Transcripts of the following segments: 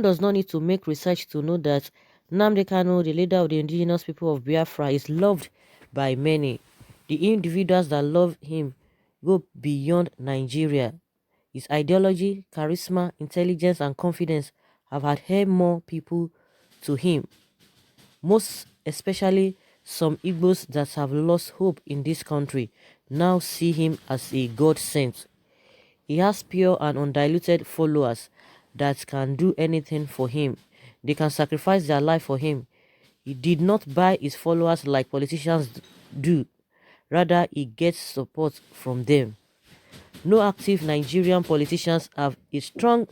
does not need to make research to know that Nnamdi Kanu, the leader of the indigenous people of Biafra, is loved by many. The individuals that love him go beyond Nigeria. His ideology, charisma, intelligence, and confidence have adhered more people to him, most especially some Igbos that have lost hope in this country now see him as a God sent. He has pure and undiluted followers that can do anything for him. They can sacrifice their life for him. He did not buy his followers like politicians do. Rather, he gets support from them. No active Nigerian politicians have a strong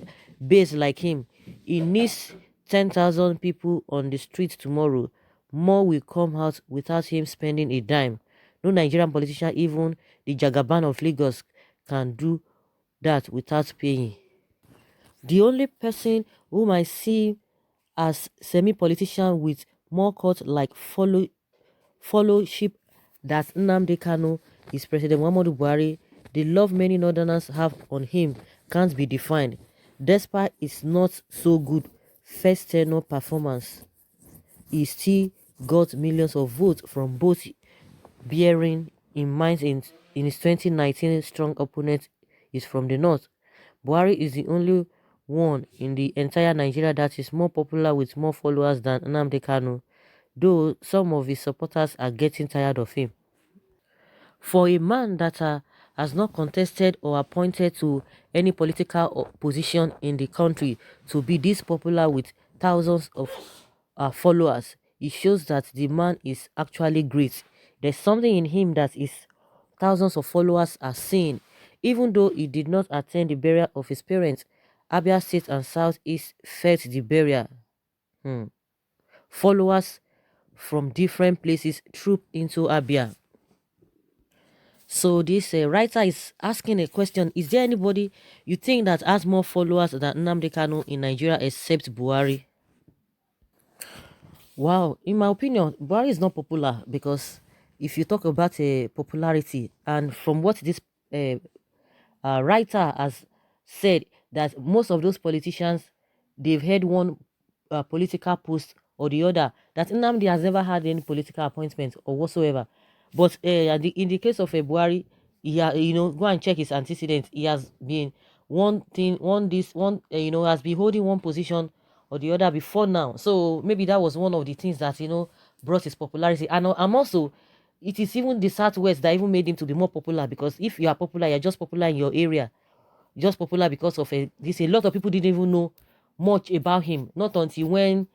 base like him. He needs 10,000 people on the street tomorrow. More will come out without him spending a dime. No Nigerian politician, even the Jagaban of Lagos, can do that without paying. The only person whom I see as semi-politician with more cult like followship that Nnamdi Kanu is President Muhammadu Buhari. The love many northerners have on him can't be defined. Despite his not so good first tenure performance, he still got millions of votes from both, bearing in mind in his 2019 strong opponent is from the north. Buhari is the only one in the entire Nigeria that is more popular with more followers than Nnamdi Kanu, though some of his supporters are getting tired of him. For a man that has not contested or appointed to any political position in the country to be this popular with thousands of followers, it shows that the man is actually great. There's something in him that is thousands of followers are seeing. Even though he did not attend the burial of his parents, Abia State and Southeast felt the burial. Followers from different places trooped into Abia. So this writer is asking a question: is there anybody you think that has more followers than Nnamdi Kanu in Nigeria except Buhari? Wow, in my opinion, Buhari is not popular because if you talk about popularity, and from what this uh, writer has said, that most of those politicians, they've had one political post or the other, that Nnamdi has never had any political appointment or whatsoever. But in the case of Buhari, go and check his antecedents. He has been one thing, one this, one, has been holding one position or the other before now. So maybe that was one of the things that, brought his popularity. And I'm also, it is even the Southwest that even made him to be more popular, because if you are popular, you're just popular in your area. Just popular because of this. A lot of people didn't even know much about him, not until when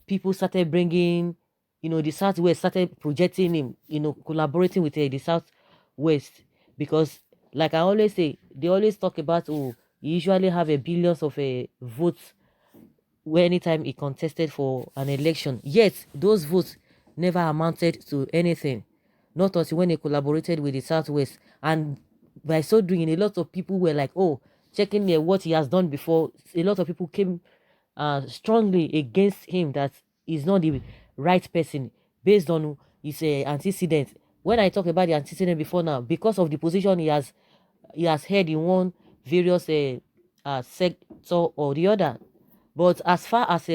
people started bringing, the Southwest started projecting him, collaborating with the Southwest. Because like I always say, they always talk about, oh, he usually have a billions of votes anytime he contested for an election, yet those votes never amounted to anything, not until when he collaborated with the Southwest. And by so doing, a lot of people were like, oh, checking what he has done before. A lot of people came strongly against him, that he's not the right person based on his antecedents. When I talk about the antecedent before now, because of the position he has held in one various sector or the other. But as far as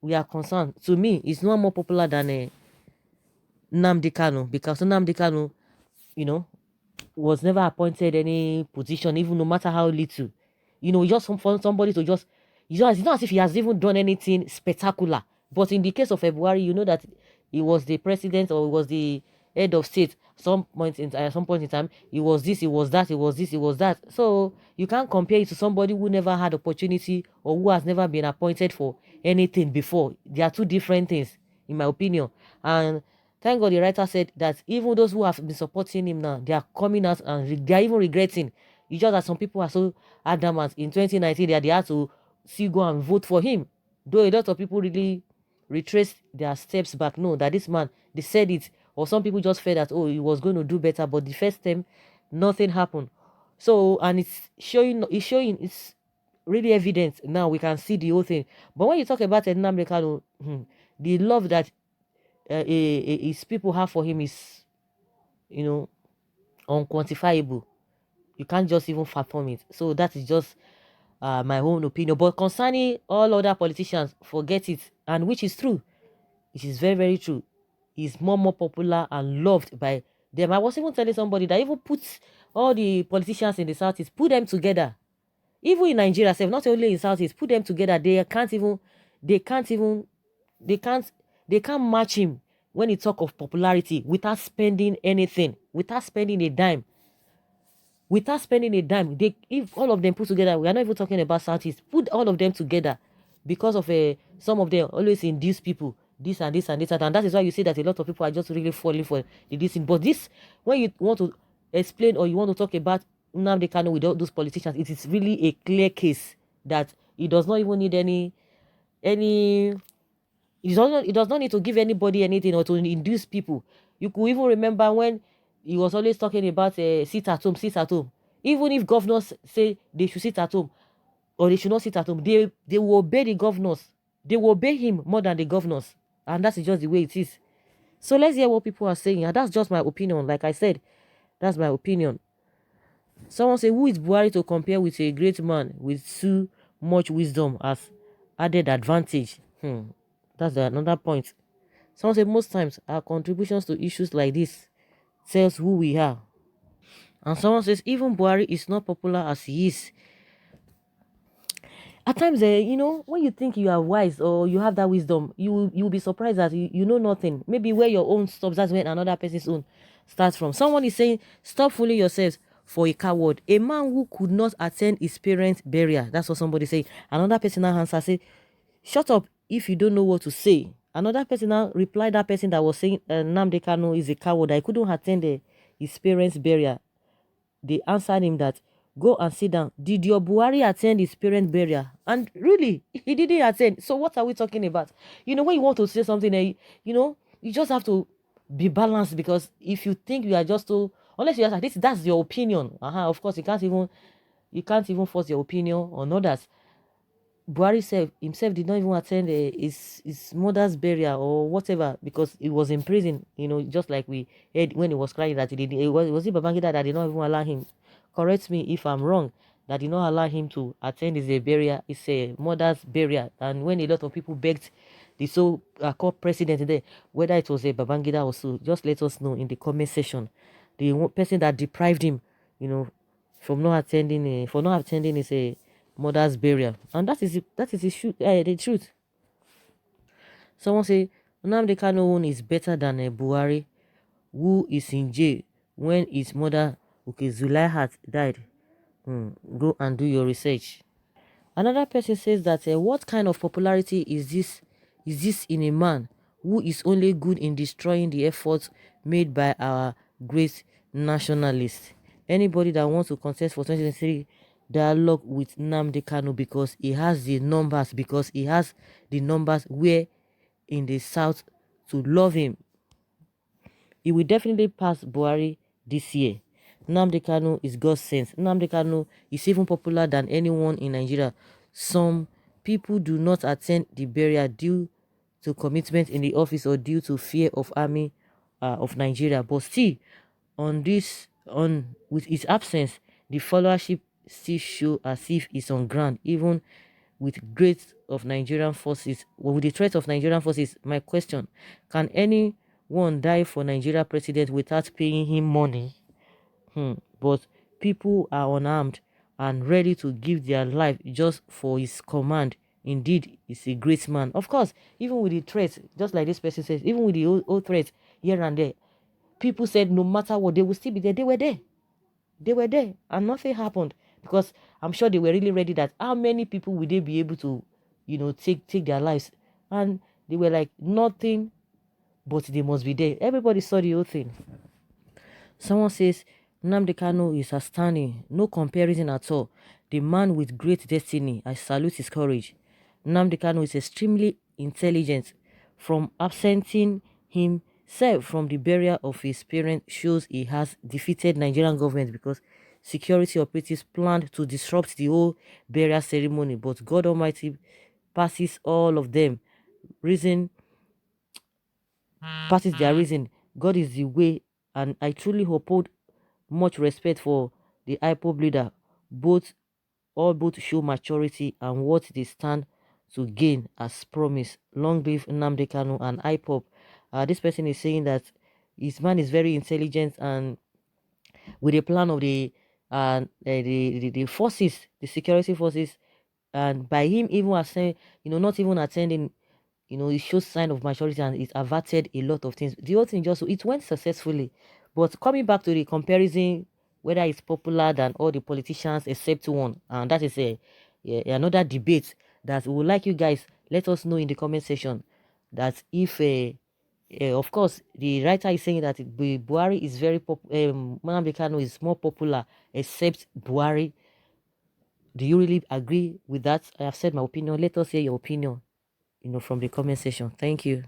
we are concerned, to me, he's not more popular than Nnamdi Kanu, because Nnamdi Kanu, you know, was never appointed any position, even no matter how little. Just for somebody to just, it's not as if he has even done anything spectacular. But in the case of February, you know that he was the president, or he was the head of state. At some point in time, he was this, he was that, he was this, he was that. So you can't compare it to somebody who never had opportunity, or who has never been appointed for anything before. They are two different things, in my opinion. And thank God the writer said that even those who have been supporting him now, they are coming out and they are even regretting. It's just that some people are so adamant in 2019 that they had to still go and vote for him. Though a lot of people really retraced their steps back. No, that this man, they said it. Or some people just felt that, oh, he was going to do better. But the first time, nothing happened. So, and it's really evident now. We can see the whole thing. But when you talk about Nnamdi Kanu, the love that his people have for him is, unquantifiable. You can't just even fathom it. So that is just my own opinion. But concerning all other politicians, forget it. And which is true. It is very, very true. He's more popular and loved by them. I was even telling somebody that even put all the politicians in the Southeast, put them together. Even in Nigeria, sef, not only in Southeast, put them together. They can't even, they can't, they can't match him when he talk of popularity without spending anything, without spending a dime. Without spending a dime, they, if all of them put together, we are not even talking about Southeast, put all of them together because of some of them always induce people this and this and this and that is why you see that a lot of people are just really falling for this thing. But this, when you want to explain or you want to talk about Nnamdi Kanu with all those politicians, it is really a clear case that he does not even need any it does not need to give anybody anything or to induce people. You could even remember when he was always talking about sit at home, sit at home. Even if governors say they should sit at home or they should not sit at home, they will obey the governors. They will obey him more than the governors. And that's just the way it is. So let's hear what people are saying. And that's just my opinion. Like I said, that's my opinion. Someone say, who is Buhari to compare with a great man with too much wisdom as added advantage? That's another point. Someone said, most times our contributions to issues like this tells who we are. And someone says, even Buhari is not popular as he is. At times, when you think you are wise or you have that wisdom, you will be surprised that you know nothing. Maybe where your own stops, that's when another person's own starts from. Someone is saying, stop fooling yourselves for a coward. A man who could not attend his parents' burial. That's what somebody say. Another person now answer, say, shut up if you don't know what to say. Another person now replied that person that was saying Nnamdi Kanu is a coward. I couldn't attend his parents' burial. They answered him that, go and sit down. Did your Buhari attend his parent burial? And really, he didn't attend. So what are we talking about? When you want to say something, you just have to be balanced, because if you think you are just to, unless you are like this, that's your opinion. Of course, you can't even force your opinion on others. Buhari himself did not even attend his mother's burial or whatever, because he was in prison, just like we heard when he was crying that he did. Was it Babangida that did not even allow him? Correct me if I'm wrong. That did not allow him to attend his burial, his mother's burial. And when a lot of people begged the so-called president there, whether it was a Babangida or so, just let us know in the comment section. The person that deprived him, you know, for not attending his mother's burial, and that is the truth. Someone say Nnamdi Kanu is better than a Buhari, who is in jail when his mother Zulaihat died. Go and do your research. Another person says that what kind of popularity is this in a man who is only good in destroying the efforts made by our great nationalists? Anybody that wants to contest for 2023 dialogue with Nnamdi Kanu, because he has the numbers where in the south to love him. He will definitely pass Buhari this year. Nnamdi Kanu is God's sense. Nnamdi Kanu is even popular than anyone in Nigeria. Some people do not attend the burial due to commitment in the office or due to fear of army of Nigeria. But still, with his absence, the followership still show as if it's on ground, even with with the threat of Nigerian forces. My question, can anyone die for Nigeria president without paying him money? But people are unarmed and ready to give their life just for his command. Indeed, he's a great man. Of course, even with the threats, just like this person says, even with the old threats here and there, people said no matter what, they will still be there. They were there. They were there, and nothing happened, because I'm sure they were really ready that how many people would they be able to, take their lives? And they were like, nothing, but they must be there. Everybody saw the whole thing. Someone says, Nnamdi Kanu is outstanding. No comparison at all. The man with great destiny. I salute his courage. Nnamdi Kanu is extremely intelligent. From absenting himself from the burial of his parents shows he has defeated Nigerian government, because security operatives planned to disrupt the whole burial ceremony. But God Almighty passes all of them. Reason passes their reason. God is the way, and I truly uphold much respect for the IPOB leader, both All both show maturity and what they stand to gain as promised. Long live Nnamdi Kanu and IPOP. This person is saying that his man is very intelligent and with a plan of the forces, the security forces, and by him even attend, not even attending, it shows sign of maturity and it averted a lot of things. The whole thing just it went successfully. But coming back to the comparison, whether it's popular than all the politicians except one, and that is another debate that we would like you guys let us know in the comment section. That if of course the writer is saying that Buhari is very Nnamdi Kanu is more popular except Buhari. Do you really agree with that? I have said my opinion. Let us hear your opinion, from the comment section. Thank you.